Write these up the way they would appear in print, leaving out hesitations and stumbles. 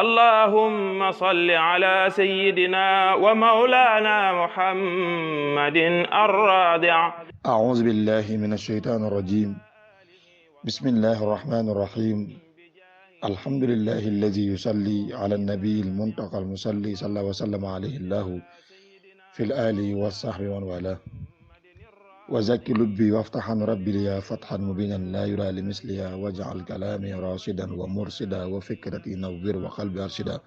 اللهم صل على سيدنا ومولانا محمد الرادع. أعوذ بالله من الشيطان الرجيم. بسم الله الرحمن الرحيم. الحمد لله الذي يصلي على النبي المنتقى المصلي صلى الله وسلم عليه الله في الآل والصحب ومن والاه. وزكي لبي وافتحا ربي لي فتحا مبينا لا يرى لمثلها واجعل كلامي راشدا ومرشدا وفكرتي نوّر وقلبي أرشدا.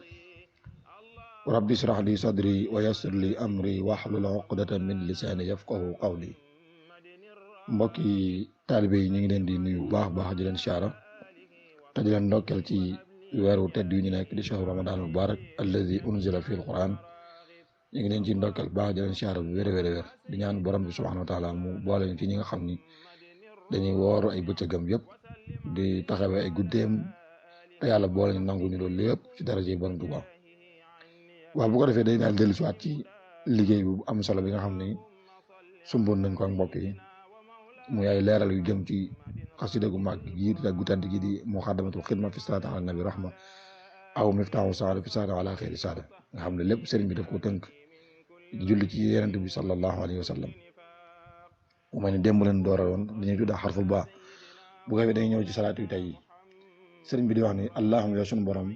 ربي اشرح لي صدري ويسر لي أمري واحلل عقدة من لساني يفقه قولي. mbokki taalibe yi ñu ngi leen di nuyu bu baax di leen siyaara te di leen ndokkeel ci weeru tedd yu ñu nekk di shahru ramadan mubarak allazi unzila fi alquran. ñu ngi leen ci ndokkeel baax di leen siyaara bu wér di ñaan borom bi subhanahu wa taala mu boole ñu ci ñi nga xam ni dañuy woor ay bëccëgam yëpp di taxawee ay guddeem te yàlla boole ñu nangu ñu loolu lépp ci daraje borom Tuubaa. waaw bu ko defee day daal dellu si waat ci liggéey bu am solo bi nga xam ni sumboon nañ ko ak mbokk yi muy ay leeral yu jëm ci xasida gu mag gi gu tànt gi di muxaddamatul xidma fi salaati ala nabi rahma aw miftaahu saada fi saada ala xeyri saada nga xam ne lépp sëriñ bi daf ko tënk julli ci yonent bi sallallahu alayhi wa sallam. mu mel ni démb leen dooraloon dañuy tudda xarful ba bu ko defee dañuy ñëw ci salaatu yu tey yi. sëriñ bi di wax ni allahumma yow sunu borom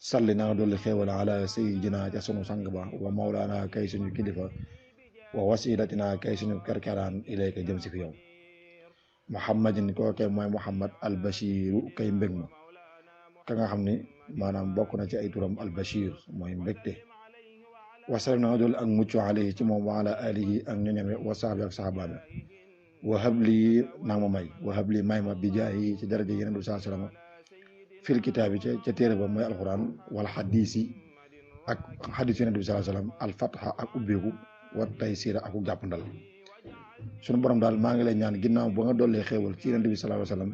salli na nga dolli xéewal ala sayyidina ca sunu sang ba wa mawlaana kay suñu kilifa wa wasilatina kay suñu kerkeraan ilayka jëm si fi yow. muhammadin kooke mooy muhammad albashiru kay mbég ma ka nga xam ni maanaam bokk na ci ay turam albashir mooy mbégte. wasalam na nga dolli ak mucc alayhi ci moom wa ala alihi ak ñoñame wa sahbi ak sahabaame. wa habli nang ma may wa habli may ma bi jaahi ci daraja yeneen du saa salama fil kitaab yi ca téere ba mooy alquran wala xadis yi ak xadis yeneen du saa sallam alfatha ak ubbeeku wa taysira ak jàppandal. sunu borom daal maa ngi lay ñaan ginnaaw ba nga dollee xéewal ci yonent bi sallallahu alayhi wasallam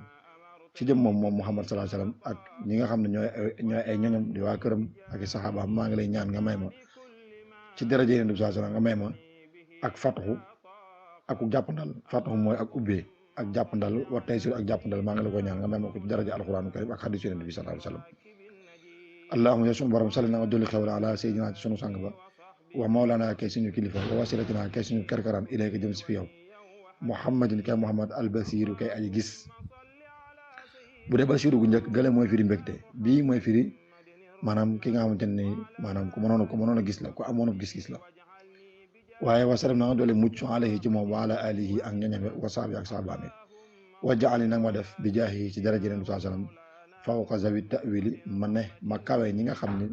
ci jëm moom Muhammad sallallahu alayhi wasallam ak ñi nga xam ne ñooy ay ñoñam di waa këram ak i saxaabaam maa ngi lay ñaan nga may ma ci daraja yonent bi sallallahu alayhi wasallam nga may ma ak fatxu ak jàppandal. fatxu mooy ak ubbee ak jàppandal wa taysir ak jàppandal maa ngi la ko ñaan nga may ma ko ci daraja alquranu karim ak xadis yonent bi sallallahu alayhi wasallam. allahumma yow sunu borom salli na nga dolli xéewal ala sayyidina ci sunu sang ba wa mawlana kay suñu kilifa wa wasilatina kay suñu kerkaraan ilayka jëm si fi yow. muhammadin kay muhammad albasiru kay aji gis. bu dee basiru gu njëkk gële mooy firi mbégte bii mooy firi maanaam ki nga xamante ni maanaam ku mënoon a gis la ku amoon a gis-gis la. waaye wasalam na nga doole mucc alayhi ci moom wa ala alihi ak ñoñame wa sahbi ak sahabaami. wa jaali nag ma def bi jaahi ci daraja Nabi sallallahu alayhi wasallam fawqa zawi ta'wili ma ne ma kawe ñi nga xam ni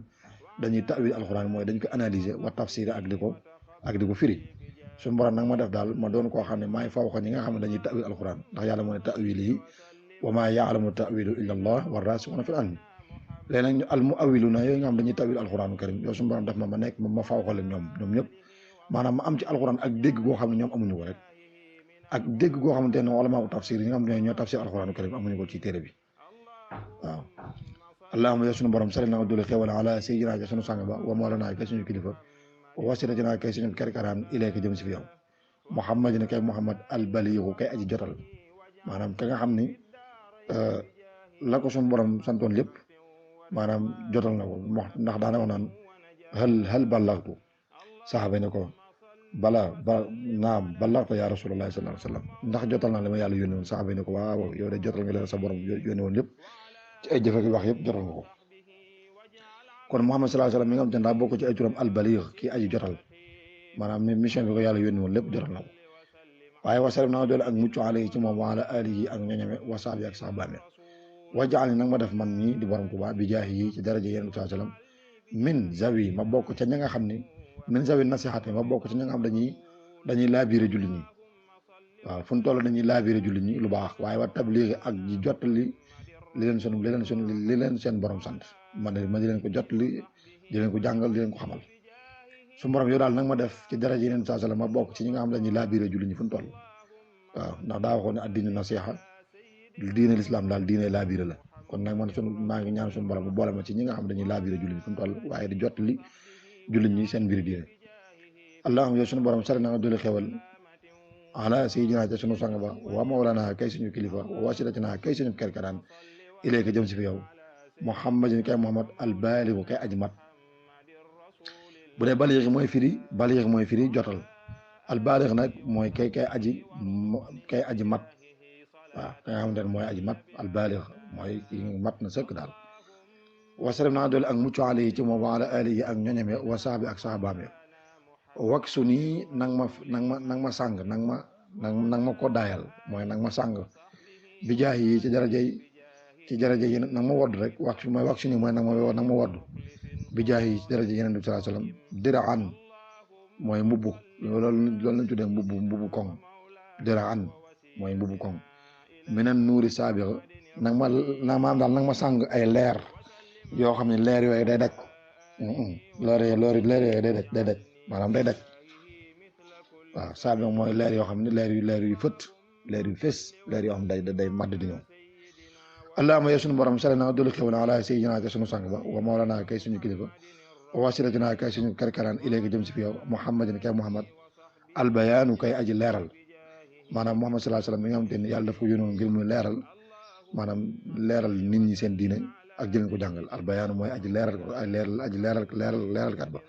dañuy ta'wil alxuraan mooy dañ ko analyser wa tafsir ak di ko firi. suñu borom nag ma def daal ma doon koo xam ne maay fawqa ñi nga xam ne dañuy ta'wil alxuraan ndax yàlla moo ne ta'wilihi wa maa ya'lamu ta'wilu illa allah wa raasikhuna fil ilmi. léegi nag al mu'awwiluna yooyu nga xam dañuy ta'wil alxuraanu karim yow suñu borom def ma nekk ma fawqa leen ñoom ñëpp maanaam ma am ci alxuraan ak dégg goo xam ne ñoom amuñu ko rek ak dégg goo xamante ne ulama tafsir yi nga xam ne ñoo tafsir alxuraanu karim amuñu ko ci téere bi waaw. allahumma yow suñu borom salli na nga dolli xéewal ala sayyidina ca sunu sang ba wa mawlana kay suñu kilifa wa wasilatina kay suñu kerkaraan ilayka jëm si fi yow. muhammadin kay muhammad albaliixu kay aji jotal maanaam ka nga xam ni la ko suñu borom santoon lépp maanaam jotal na ko ndax daana wax naan hal ballaxtu saxaaba ne ko naam ballaxta ya rasulullah sallallahu alayhi wasallam ndax jotal naa li ma yàlla yónni woon saxaaba ne ko waaw yow de jotal nga leen sa borom yónni woon lépp ci ay jëfe gi wax yëpp jotal nga ko. kon Muhammad sallallahu alayhi wasallam mi nga xam te ne daa bokk ci ay turam albalix kii aji jotal maanaam mission bi ko yàlla yónni woon lépp jotal na ko. waaye wasalam naa doole ak mucc alayhi ci moom wa ala alihi ak ñoñame wa sahbi ak sahabaame. wa jaali nag ma def man mii di borom Tuubaa bi jaahi yi ci daraja yonent bi sallallahu alayhi wasallam min zawi ma bokk ca ña nga xam ne min zawi nasihati ma bokk ca ña nga xam dañuy laabiire jullit ñi waaw fu ñu toll dañuy laabiire jullit ñi lu baax waaye wa tabliigi ak ji jottali li leen seen borom sant ma di leen ko jottali di leen ko jàngal di leen ko xamal. su borom yow daal nag ma def ci daraja yeneen saa sallam ma bokk ci ñi nga xam dañuy laabiire jullit ñi fu ñu toll waaw ndax daa waxoon ne addiinu nasiha diine lislaam daal diine laabiire la kon nag man maa ngi ñaan suñu borom mu boole ma ci ñi nga xam dañuy laabiire jullit ñi fu ñu toll waaye di jottali jullit ñi seen mbiri diine. allahumma yow suñu borom sali na nga dolli xewal ala sayyidina ca sunu sang ba wa mawlana kay suñu kilifa wa wasilatina kay suñu kerkeraan ilayka jëm si fi yow. muhammadin kay muhammad al baaligu kay aji mat bu dee baliix mooy firi jotal al baalix nag mooy kay aji mat waaw ka nga xamante ne mooy aji mat al baalix mooy ki mat na sëkk daal wasalam naa doole ak mucc alayhi ci moom wa ala alihi ak ñoñame wa saabi ak sahabaam ya wak su nii nang ma sàng nang ma ko daayal mooy nang ma sàng bi jaay yi ci daraja yi nang ma wodd rek wax su nii mooy nang ma wodd bi jaay yi ci daraja yeneen bi sallallahu alayhi wasallam diraan mooy mbubbu loolu lañ tuddee mbubbu koŋ diraan mooy mbubbu koŋ minen nuuri saabix nang ma sàng ay leer yoo xam ne leer yooyu day daj leer yooyu day daj maanaam day daj waaw saabi mooy leer yoo xam ne leer yu fët leer yu fés leer yoo xam ne day madd di ñëw allahumma yow sunu borom sale na dolu xewal ala sayyidina sunu sang ba wa mawlana kay suñu kilifa wa wasilatina kay suñu karkaraan ilayka jëm si fi yow muhammadin kay muhammad albayaanu kay aji leeral maanaam muhammad sallallahu alayhi wasallam mi nga xamante ni yàlla daf ko yónnoon ngir muy leeral maanaam leeral nit ñi seen diine ak jëleen ko jàngal albayaanu mooy aji leeralkat ba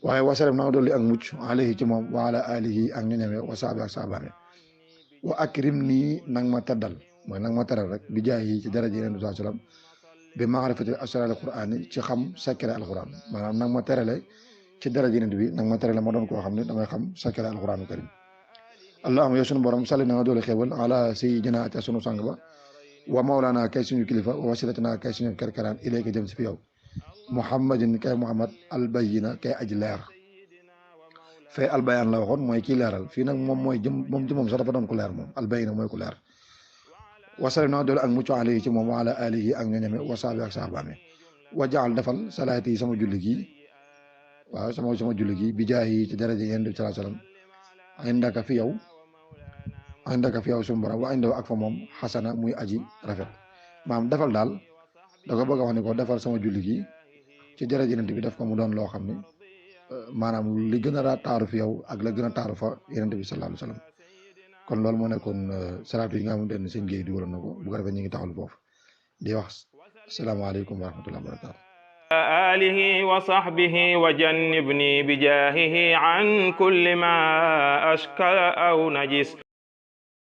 waaye wasalem na dolli ak mucc alayhi ci moom wa ala alihi ak ñoñame wa saabi ak saabaame wa akrim nii nang ma teddal mooy nang ma teral rek bi jaay yi ci daraja yeneen bi sallallahu alayhi wasallam bi maarifati asrar alquran yi ci xam secret alquran maanaam nang ma terale ci daraja yeneen bi nang ma terale ma doon koo xam ne damay xam secret alquran karim allahumma yow sunu borom salli na nga doole xéewal ala sayyidina te sunu sang ba wa mawlana kay suñu kilifa wa wasilatina kay suñu kerkeraan ilayka jëm si fi yow muhammadin kay muhammad albayina kay aji leer fee albayaan la waxoon mooy kii leeral fii nag moom mooy moom sax dafa doon ku leer moom albayina mooy ku leer wasalim na doole ak mucc alayhi ci moom wa ala alihi ak ñoñame wa saabi ak saabaame wa jaal defal salaati yi sama julli gi waaw sama julli gi bi jaayi ci daraja yéen bi sallallahu alayhi wasallam indaka fi yow suñu borom wa indaw ak fa moom xasana muy aji rafet maanaam defal daal da ko bëgg a wax ni ko defal sama julli gi ci daraja yeneen bi def ko mu doon loo xam ne maanaam li gën a taaru fi yow ak la gën a taaru fa yeneen bi sallallahu alayhi wasallam kon loolu moo nekkoon salaatu yi nga xamante ne sëñ Gueye dugaloon na ko bu ko defee ñu ngi taxawal foofu di wax asalaamaaleykum wa rahmatullahi wa barakatuh آله وصحبه وجنبني بجاهه عن كل ما أشكى أو نجس